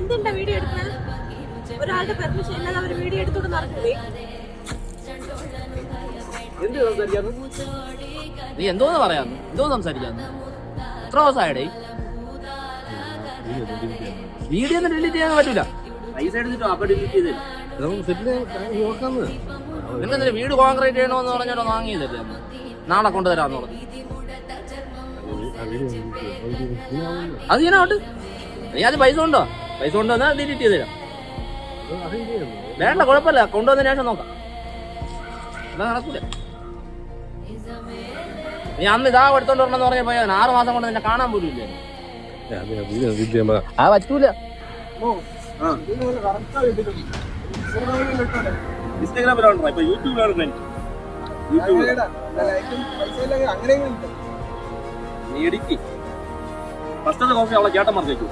എന്തുണ്ടാ video എടുക്കുന്നത്? ഒരാളുടെ permission ഇല്ലാതെ അവർ വീഡിയോ എടുത്തോണ്ട് നടക്കുവേ. നീ എന്തോന്ന് പറയാന്ന്, എന്തോ സംസാരിക്കാന്ന്? എത്ര ദിവസമായിടേ വീഡിയോ ഒന്നും ഡിലീറ്റ് ചെയ്യാൻ പറ്റൂല. പൈസ എടുത്തിട്ടോ അപ്പൊ ഡിലീറ്റ് ചെയ്തില്ല. നിങ്ങെന്തിന് വീട് കോൺക്രീറ്റ് ചെയ്യണമെന്ന് പറഞ്ഞാലോ വാങ്ങിയതല്ലേ അന്ന്? നാളെ കൊണ്ടുതരാന്ന് പറഞ്ഞു. അത് ചെയ്യാനോട്ട് നീ അത് പൈസ ഉണ്ടോ? പൈസ കൊണ്ടുവന്നാ ഡിലീറ്റ് ചെയ്ത് തരാം. വേണ്ട, കുഴപ്പമില്ല, കൊണ്ടുവന്നതിന് ശേഷം നോക്കാം. എന്നാ നടക്കൂല. നീ അന്ന് ഇതാ എടുത്തോണ്ട് വരണമെന്ന് പറഞ്ഞ പോയാ 6 മാസം കൊണ്ട് നിന്നെ കാണാൻ പോലും ഇല്ല. ആ പറ്റൂല. ഇൻസ്റ്റാഗ്രാമിലാണ്, ഇപ്പൊ യൂട്യൂബിലാണ്. നീ ഇടിക്ക് ഫസ്റ്റത്തെ കോഫി അവളെ ചേട്ടൻ മറിച്ചു.